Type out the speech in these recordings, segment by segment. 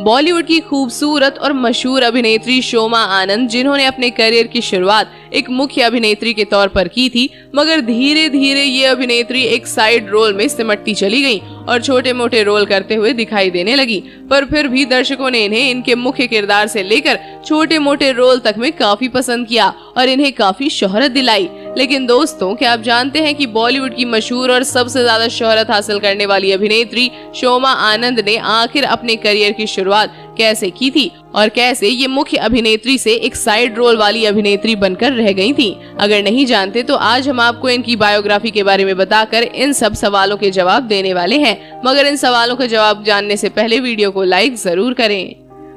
बॉलीवुड की खूबसूरत और मशहूर अभिनेत्री शोमा आनंद, जिन्होंने अपने करियर की शुरुआत एक मुख्य अभिनेत्री के तौर पर की थी, मगर धीरे धीरे ये अभिनेत्री एक साइड रोल में सिमटती चली गई और छोटे मोटे रोल करते हुए दिखाई देने लगी। पर फिर भी दर्शकों ने इन्हें इनके मुख्य किरदार से लेकर छोटे मोटे रोल तक में काफी पसंद किया और इन्हें काफी शोहरत दिलाई। लेकिन दोस्तों, क्या आप जानते हैं कि बॉलीवुड की मशहूर और सबसे ज्यादा शोहरत हासिल करने वाली अभिनेत्री शोमा आनंद ने आखिर अपने करियर की शुरुआत कैसे की थी और कैसे ये मुख्य अभिनेत्री से एक साइड रोल वाली अभिनेत्री बनकर रह गई थी? अगर नहीं जानते तो आज हम आपको इनकी बायोग्राफी के बारे में बताकर इन सब सवालों के जवाब देने वाले हैं। मगर इन सवालों का जवाब जानने से पहले वीडियो को लाइक जरूर करें।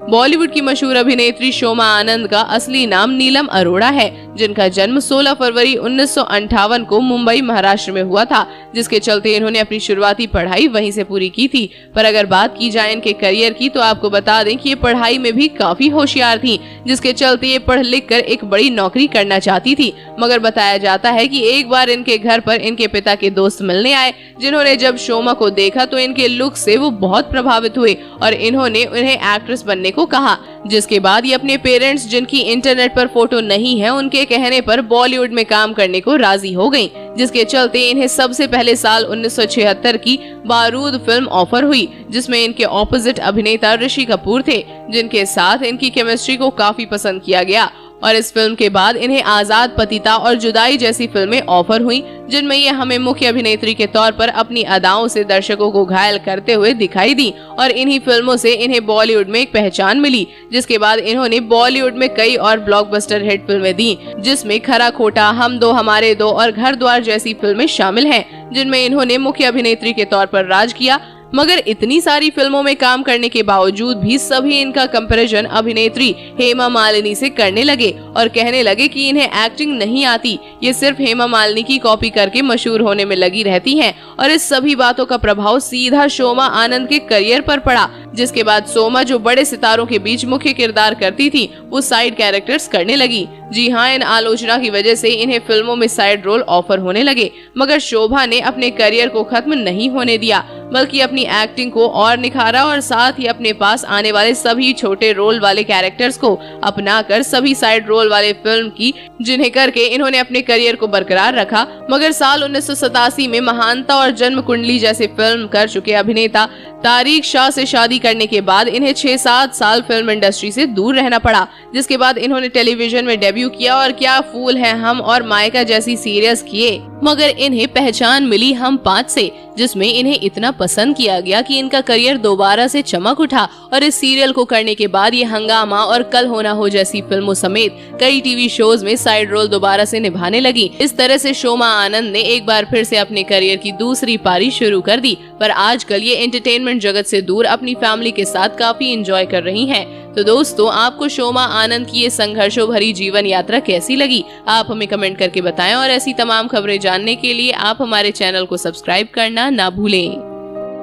बॉलीवुड की मशहूर अभिनेत्री शोमा आनंद का असली नाम नीलम अरोड़ा है, जिनका जन्म 16 फरवरी 1958 को मुंबई, महाराष्ट्र में हुआ था, जिसके चलते इन्होंने अपनी शुरुआती पढ़ाई वहीं से पूरी की थी। पर अगर बात की जाए इनके करियर की, तो आपको बता दें कि ये पढ़ाई में भी काफी होशियार थी, जिसके चलते ये पढ़ लिख कर एक बड़ी नौकरी करना चाहती थी। मगर बताया जाता है कि एक बार इनके घर पर इनके पिता के दोस्त मिलने आए, जिन्होंने जब शोमा को देखा तो इनके लुक से वो बहुत प्रभावित हुए और इन्होंने उन्हें एक्ट्रेस बनने को कहा। जिसके बाद ये अपने पेरेंट्स, जिनकी इंटरनेट पर फोटो नहीं है, उनके कहने पर बॉलीवुड में काम करने को राजी हो गयी, जिसके चलते इन्हें सबसे पहले साल 1976 की बारूद फिल्म ऑफर हुई, जिसमें इनके ऑपोजिट अभिनेता ऋषि कपूर थे, जिनके साथ इनकी केमिस्ट्री को काफी पसंद किया गया। और इस फिल्म के बाद इन्हें आजाद, पतिता और जुदाई जैसी फिल्में ऑफर हुई, जिनमें ये हमें मुख्य अभिनेत्री के तौर पर अपनी अदाओं से दर्शकों को घायल करते हुए दिखाई दी। और इन्हीं फिल्मों से इन्हें बॉलीवुड में एक पहचान मिली, जिसके बाद इन्होंने बॉलीवुड में कई और ब्लॉकबस्टर हिट फिल्में दी, जिसमें खरा खोटा, हम दो हमारे दो और घर द्वार जैसी फिल्में शामिल हैं, जिनमें इन्होंने मुख्य अभिनेत्री के तौर पर राज किया। मगर इतनी सारी फिल्मों में काम करने के बावजूद भी सभी इनका कंपैरिजन अभिनेत्री हेमा मालिनी से करने लगे और कहने लगे कि इन्हें एक्टिंग नहीं आती, ये सिर्फ हेमा मालिनी की कॉपी करके मशहूर होने में लगी रहती हैं। और इस सभी बातों का प्रभाव सीधा शोमा आनंद के करियर पर पड़ा, जिसके बाद शोमा, जो बड़े सितारों के बीच मुख्य किरदार करती थी, वो साइड कैरेक्टर्स करने लगी। जी हाँ, इन आलोचना की वजह से इन्हें फिल्मों में साइड रोल ऑफर होने लगे। मगर शोभा ने अपने करियर को खत्म नहीं होने दिया, बल्कि अपनी एक्टिंग को और निखारा और साथ ही अपने पास आने वाले सभी छोटे रोल वाले कैरेक्टर्स को अपनाकर सभी साइड रोल वाले फिल्म की, जिन्हें करके इन्होंने अपने करियर को बरकरार रखा। मगर साल 1987 में महानता और जन्म कुंडली जैसी फिल्म कर चुके अभिनेता तारिक शाह से शादी करने के बाद इन्हें 6-7 साल फिल्म इंडस्ट्री से दूर रहना पड़ा, जिसके बाद इन्होंने टेलीविजन में डेब्यू किया और क्या फूल है हम और मायका जैसी सीरियल्स किए। मगर इन्हें पहचान मिली हम 5 से, जिसमें इन्हें इतना पसंद किया गया कि इनका करियर दोबारा से चमक उठा और इस सीरियल को करने के बाद ये हंगामा और कल होना हो जैसी फिल्मों समेत कई टीवी शोज में साइड रोल दोबारा से निभाने लगी। इस तरह से शोमा आनंद ने एक बार फिर से अपने करियर की दूसरी पारी शुरू कर दी। पर आजकल ये एंटरटेनमेंट जगत से दूर अपनी फैमिली के साथ काफी एंजॉय कर रही हैं। तो दोस्तों, आपको शोमा आनंद की ये संघर्षों भरी जीवन यात्रा कैसी लगी? आप हमें कमेंट करके बताएं और ऐसी तमाम खबरें जानने के लिए आप हमारे चैनल को सब्सक्राइब करना ना भूलें।